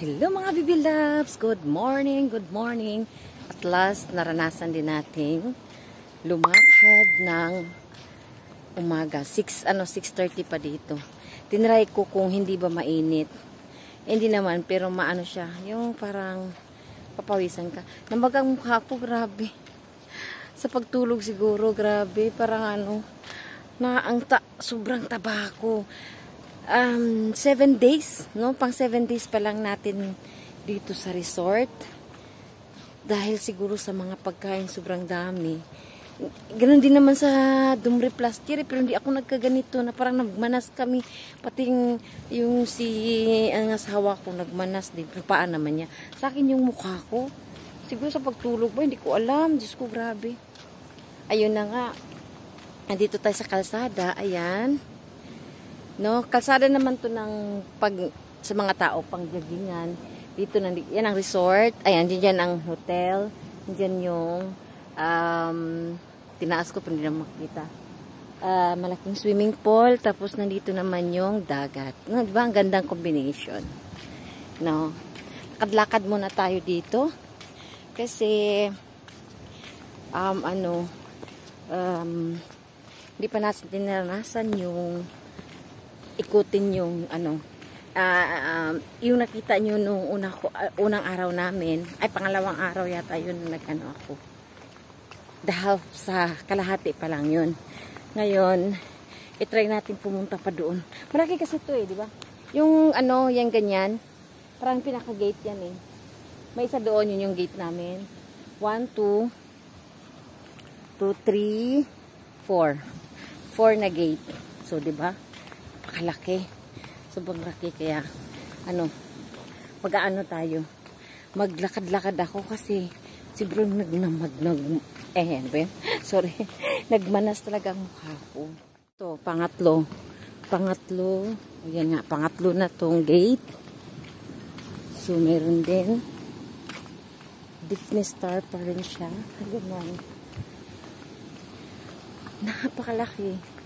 Hello mga Bibi Loves! Good morning, good morning. At last, naranasan din natin lumakad ng umaga. 6:30 pa dito. Tinry ko kung hindi ba mainit. Hindi naman, pero maano siya. Yung parang papawisan ka. Nambagang mukha ko, grabe. Sa pagtulog siguro, grabe. Parang sobrang taba ko. 7 days, no? Pang 7 days pa lang natin dito sa resort. Dahil siguro sa mga pagkain sobrang dami. Ganon din naman sa Dumrep last year, pero hindi ako nagkaganito na parang nagmanas kami. Pati yung ang asawa ko nagmanas din. Pero paan naman niya. Sa akin yung mukha ko. Siguro sa pagtulog ba, hindi ko alam. Diyos ko, grabe. Ayun na nga. Andito tayo sa kalsada. Ayan. No, kalsada naman to ng sa mga tao pang joggingan. Dito yan ang resort. Ayan, diyan ang hotel. Diyan yung tinaas ko pero hindi na makita. Malaking swimming pool, tapos nandito naman yung dagat. No, di ba ang gandang combination? No. Lakad-lakad muna tayo dito. Kasi hindi pa natin dinaranasan yung ikutin yung yung nakita nyo nung unang araw namin, ay pangalawang araw yata yun na ako. Dahil sa kalahati pa lang yun. Ngayon, itry natin pumunta pa doon. Malaki kasi ito di ba? Yung yan ganyan, parang pinaka-gate yan May isa doon, yun yung gate namin. 1, 2, 3, 4. 4 na gate. So, di ba? Kalaki. Sobrang laki kaya tayo. Maglakad-lakad ako kasi sobrang nagmanas talaga ang mukha ko. Ito, pangatlo. Ayan nga, pangatlo na tong gate. So, meron din. Disney Star pa rin siya. Ganyan. Napakalaki.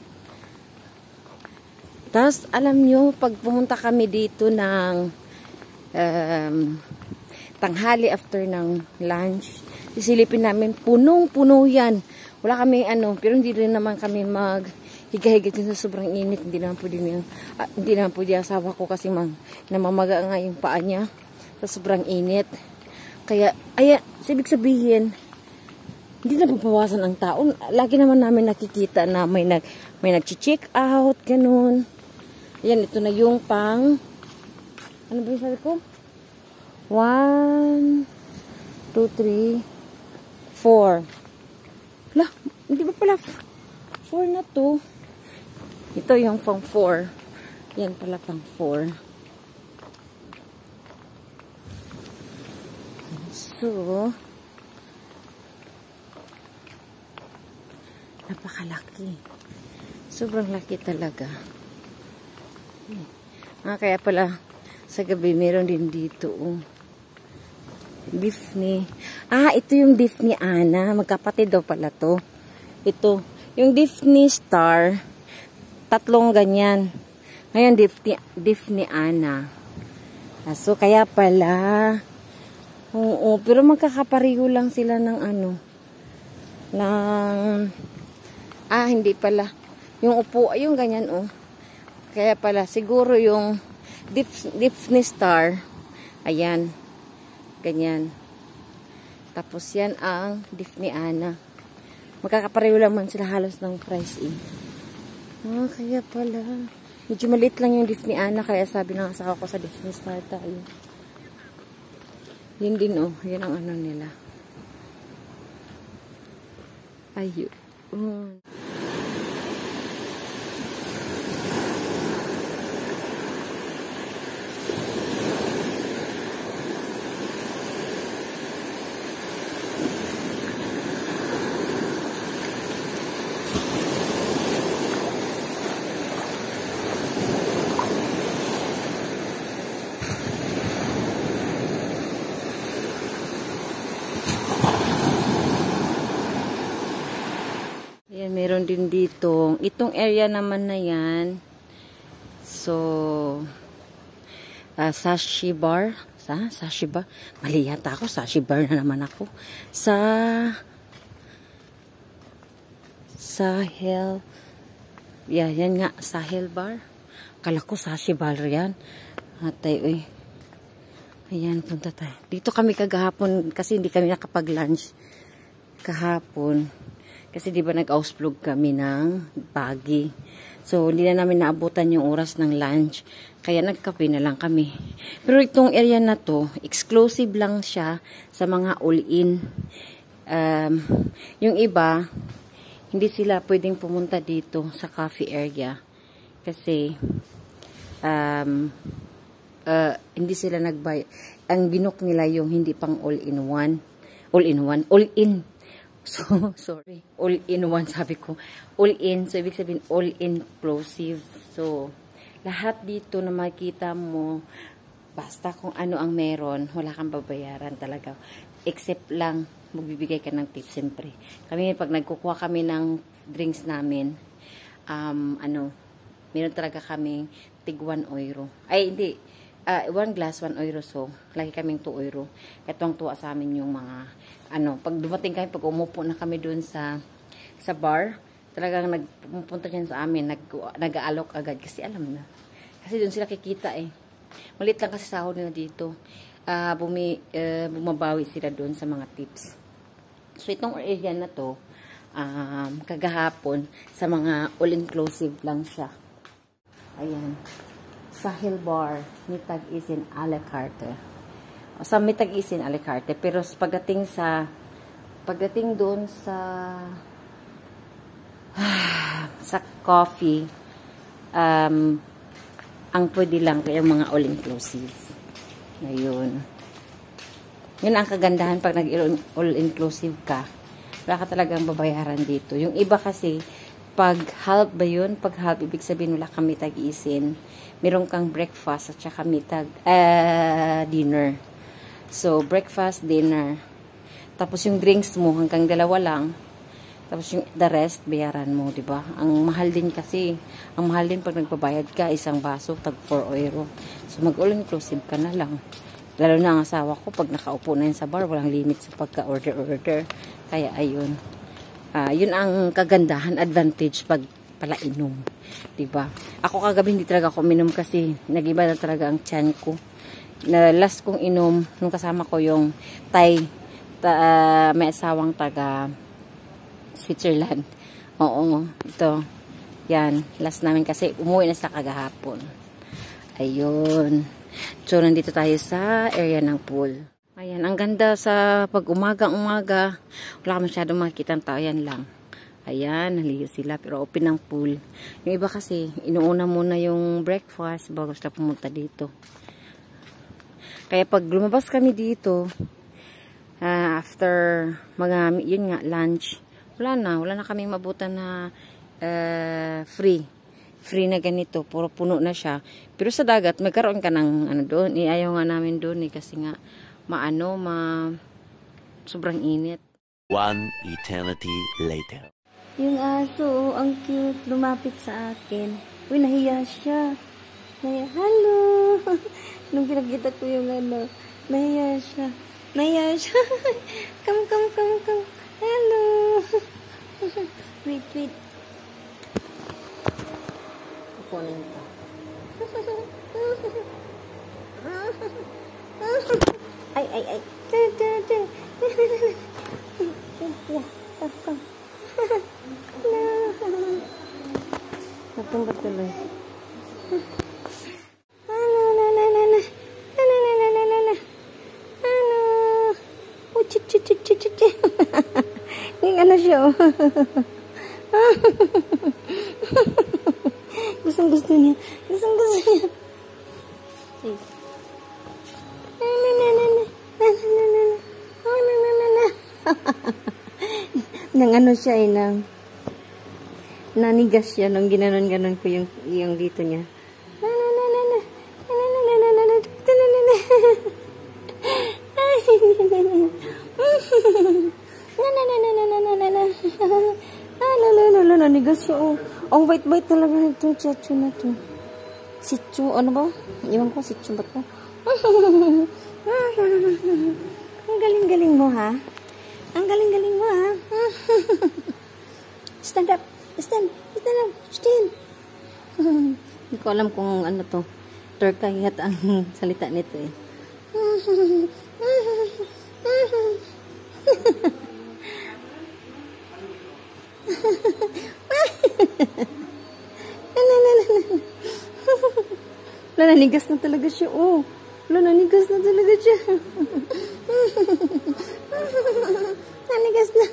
Tapos, alam nyo, pag pumunta kami dito ng tanghali after ng lunch, isilipin namin, punong-puno yan. Wala kami pero hindi rin naman kami maghiga-higa sa sobrang init. Hindi naman pwede yung asawa ko kasi namamaga nga yung paa niya sa sobrang init. Kaya, ibig sabihin, hindi na papawasan ang tao. Lagi naman namin nakikita na may nag-check out, ganun. Yan, ito na yung pang, ano ba yung sabi ko? 1, 2, 3, 4. Wala, hindi ba pala 4 na to? Ito yung pang 4. Yan pala pang 4. So, napakalaki. Sobrang laki talaga. Kaya pala sa gabi meron din dito Disney. Ito yung Disney Anna. Magkapatid daw pala to. Ito, yung Disney Star, 3 ganyan. Ngayon Disney Anna. So kaya pala pero magkakapariho lang sila ng hindi pala. Yung upo, yung ganyan Kaya pala, siguro yung Disney Star, ayan, ganyan. Tapos yan ang Disney Anna. Magkakapareho lang man sila halos ng price kaya pala. Medyo maliit lang yung Disney Anna, kaya sabi ng asawa ko sa Disney Star tayo. Yun din yun ang nila. Ayun. Ayan, meron din dito. Itong area naman na yan. So, Sashi Bar. Sa Sashi Bar. Mali yata ako. Sashi Bar na naman ako. Sahel. Yeah, yan nga. Sahel Bar. Kala ko Sashi Bar yan. Atay, uy. Ayan, punta tayo. Dito kami kagahapon kasi hindi kami nakapag-lunch kahapon. Kasi di ba nag-ausflug kami ng Baguio. So, hindi na namin naabutan yung oras ng lunch. Kaya nagkape na lang kami. Pero itong area na to, exclusive lang siya sa mga all-in. Yung iba, hindi sila pwedeng pumunta dito sa coffee area. Kasi, hindi sila nagbayad. Ang binook nila yung hindi pang all-in-one. All-in. So, sorry. All-in-one sabi ko. All-in. So, ibig sabihin all-inclusive. So, lahat dito na makikita mo, basta kung ano ang meron, wala kang babayaran talaga. Except lang, magbibigay ka ng tips, siyempre. Kami, pag nagkukuha kami ng drinks namin, meron talaga kaming tig 1 euro. Ay, hindi. 1 glass, 1 euro. So, lagi kaming 2 euro. Itong tuwa sa amin yung mga, pag dumating kami, pag umupo na kami dun sa bar, talagang nagpupunta dyan sa amin, nag-aalok agad. Kasi alam na. Kasi dun sila kikita eh. Malit lang kasi sahod nila dito. Bumabawi sila dun sa mga tips. So, itong area na to, kagahapon, sa mga all-inclusive lang siya. Ayan. Sahel Bar, mitag isin a la carte. Sa mitag isin a la carte, pero pagdating doon sa coffee, ang pwede lang kaya mga all-inclusive. Ngayon. Yun ang kagandahan pag nag-all-inclusive ka. Wala ka talagang babayaran dito. Yung iba kasi, pag half ba yun? Pag half, ibig sabihin wala kang mitag isin. Meron kang breakfast at saka mitag dinner. So, breakfast, dinner. Tapos yung drinks mo, hanggang 2 lang. Tapos yung the rest, bayaran mo, di ba? Ang mahal din kasi. Ang mahal din pag nagbabayad ka, isang baso, tag 4 euro. So, mag-all-inclusive ka na lang. Lalo na ang asawa ko, pag nakaupo na yun sa bar, walang limit sa pagka-order. Kaya, ayun. Yun ang kagandahan, advantage pag palainom. Diba? Ako kagabi hindi talaga ako minom kasi nagiba na talaga ang tiyan ko. Na last kong inom, nung kasama ko yung may asawang taga Switzerland. Oo, ito. Yan, last namin kasi umuwi na sa kagahapon. Ayun. So, nandito tayo sa area ng pool. Ayan, ang ganda sa pag umaga. Wala ka masyadong makikita ang tao, yan lang. Ayan, naligo sila, pero open ang pool. Yung iba kasi, inuuna muna yung breakfast bago sila pumunta dito. Kaya pag lumabas kami dito, after yun nga, lunch, wala na kaming mabutan na free na ganito, puro puno na siya. Pero sa dagat, magkaroon ka ng doon, ayaw nga namin doon kasi nga, sobrang init. 1 eternity later. Yung aso, ang cute, lumapit sa akin. Uy, nahiya siya. Hello! Nung pinagkita ko yung nahiya siya. Come. Hello! Wait. Kukunin ko. Ay. Come. Natumba tuloy. Yung ano siya, oh. Gustong-gusto niya. Nang ano siya nanigas siya nung ginanon-ganon ko yung dito niya. Nanigas siya, oh. Ang bait-bait talaga nito, Chichu na to. Chichu, ano ba? Iwan ko, Chichu ba to? mo, ha? Ang galing-galing mo, ha? Stand up. Stand up. Stand. Hindi ko alam kung ano to. Turkayat ang salita nito, eh. Wala, nanigas na talaga siya. Oh. Wala, nanigas na talaga siya. Nanigas na.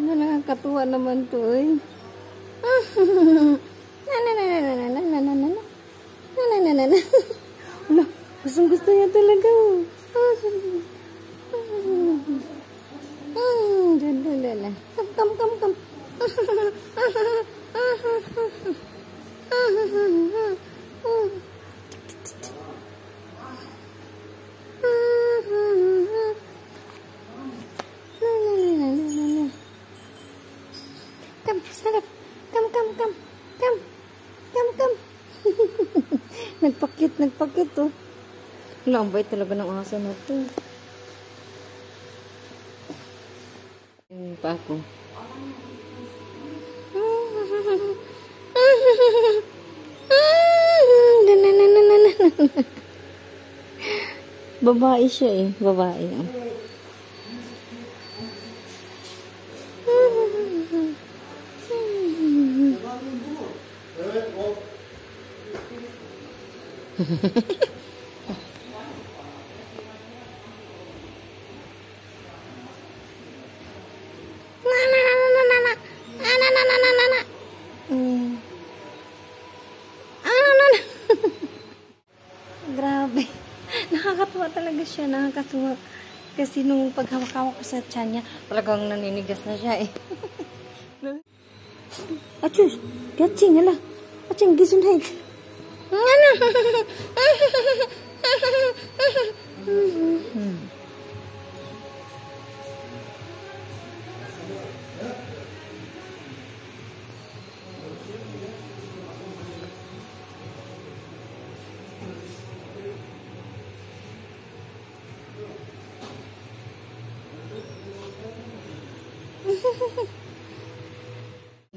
Nakakatuwa naman to, eh. Wala, gustong-gusto niya talaga. Come. Come, stand up. Come. Nagpakit, oh. Wala, ang bait talaga ng aso na to. Yung pa ako. Babae siya, eh. Babae, oh. Grabe. Nakakatuwa talaga siya. Nakakatuwa. Kasi nung paghawak-hawak ko sa tiyan niya, talagang naninigas na siya, eh. Achus! Gaching, hala! Aching, Gesundheit!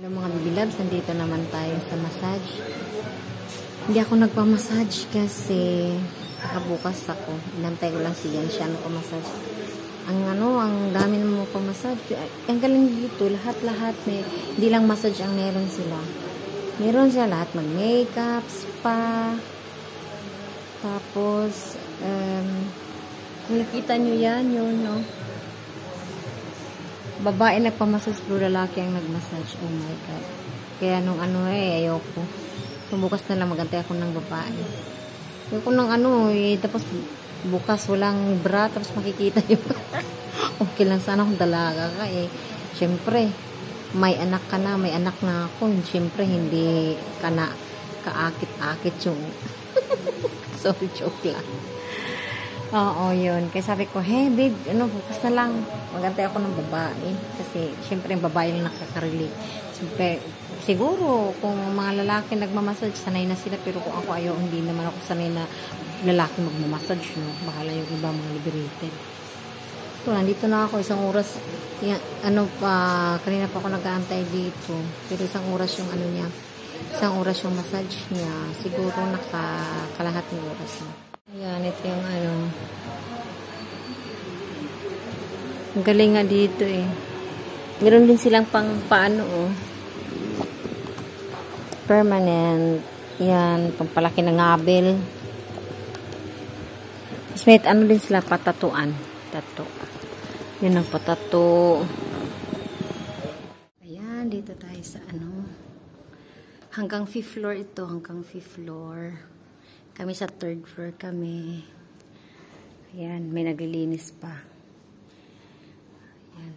Hello mga baby loves, nandito naman tayo sa massage. Hindi ako nagpa-massage kasi nakabukas ako. Inantay ko lang siya nagpa-massage. Ang dami naman pa-massage. Ang galing dito, lahat-lahat. Hindi lang massage ang meron sila. Meron sila lahat, mag-makeup, spa. Tapos, nakikita nyo yan, yun, no? Babae nagpamassage, pero lalaki ang nagmassage. Oh my God. Kaya nung ayoko. Bukas na lang magantay ako ng babae. Ayoko ng tapos bukas walang bra, tapos makikita yung okay lang sana kung dalaga ka, eh. Siyempre, may anak ka na, may anak na ako. Siyempre, hindi ka na kaakit-akit yung sorry, joke lang. Oo, yun. Kaya sabi ko, hey babe, bukas na lang. Magantay ako ng babae. Kasi, syempre, yung babae lang nakaka-relate. Siyempre, siguro, kung mga lalaki nagmamassage, sanay na sila. Pero kung ako ayaw, hindi naman ako sanay na lalaki magmamassage, no? Bahala yung iba mga liberated. So, nandito na ako. Isang oras, kanina pa ako nag-aantay dito. Pero isang oras yung isang oras yung massage niya. Siguro nakakalahat ng oras na. Ayan, ito yung ang galing nga dito, eh. Meron din silang paano, oh. Permanent. Yan, pampalaki ng ngabel. Tapos may din sila, patatuan. Tato. Yun ang patato. Ayan, dito tayo sa hanggang 5th floor ito, hanggang 5th floor. Kami sa 3rd floor kami. Ayan, may naglilinis pa. Ayan.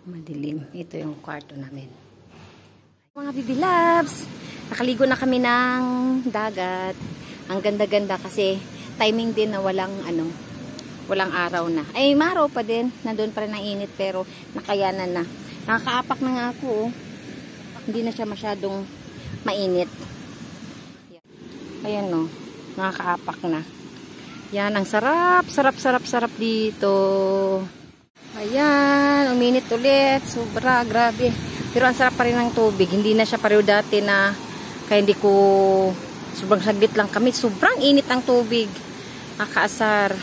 Madilim. Ito yung kwarto namin. Mga baby loves, nakaligo na kami ng dagat. Ang ganda-ganda kasi timing din na walang araw na. Ay, maraw pa din. Nandun pa rin ang init pero nakayanan na. Nakakaapak na nga ako, oh. Hindi na siya masyadong mainit. Ayan no, nakakaapak na. Yan, ang sarap, sarap, sarap, sarap dito. Ayan, uminit ulit. Sobra, grabe. Pero ang sarap pa rin ng tubig. Hindi na siya pareho dati na kaya hindi ko, sobrang saglit lang kami. Sobrang init ang tubig. Nakaasar.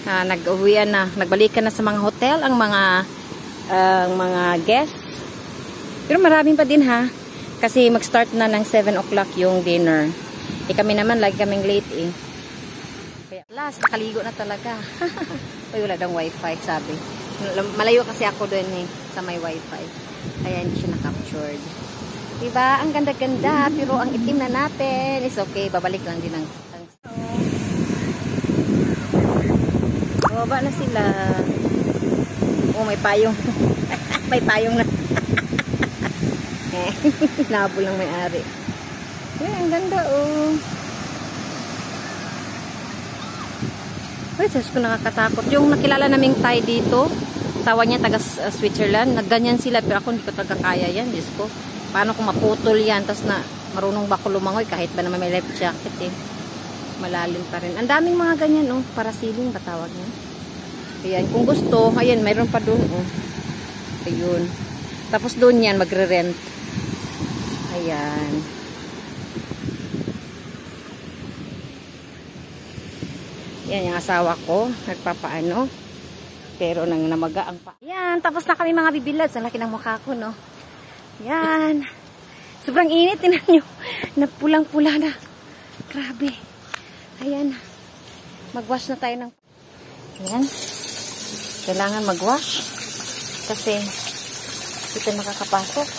Nag-uwian na. Nagbalikan na sa mga hotel ang mga guests. Pero maraming pa din ha. Kasi mag-start na ng 7 o'clock yung dinner. Kami naman, lagi kaming late eh. Kaya, last, nakaligo na talaga. Uy, wala daw wifi, sabi. Malayo kasi ako doon eh, sa may wifi. Kaya hindi siya na-captured. Diba? Ang ganda-ganda, pero ang itim na natin. It's okay, babalik lang din ang... Baba na sila. Oh, may payong. May payong na. Nabol ng may-ari. Yan, ang ganda oh. Uy, Diyos ko, nakakatakot. Yung nakilala naming Thai dito, asawa niya taga Switzerland, nagganyan sila, pero ako hindi ko talaga kaya yan, Diyos ko. Paano kung maputol yan, tapos na marunong ba ko lumangoy, kahit ba naman may life jacket eh. Malalim pa rin. Ang daming mga ganyan oh, parasailing ba tawag niya? Ayan, kung gusto, ayan, mayroon pa doon oh. Ayun. Tapos doon yan, magre-rent. Ayan. Yan yung asawa ko, nagpapaano. Pero nang namaga ang pa. Yan, tapos na kami mga bibilad. Sa laki ng mukha ko, no? Yan. Sobrang init, tinan nyo. Napulang-pula na. Grabe. Ayan. Mag-wash na tayo ng... Ayan. Kailangan mag-wash. Kasi ito nakakapasok.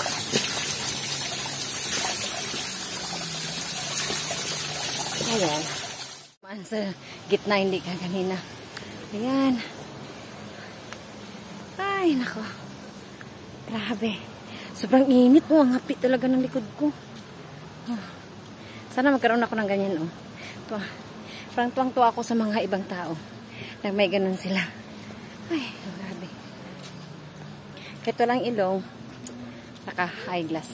Ayan. Sa gitna, hindi ka kanina. Ayan. Ay, nako. Grabe. Sobrang init mo. Ang hapit talaga ng likod ko. Sana magkaroon ako ng ganyan, oh. Parang tuwang-tuwa ako sa mga ibang tao. Na may ganun sila. Ay, grabe. Kahit walang ilong, naka-eyeglass.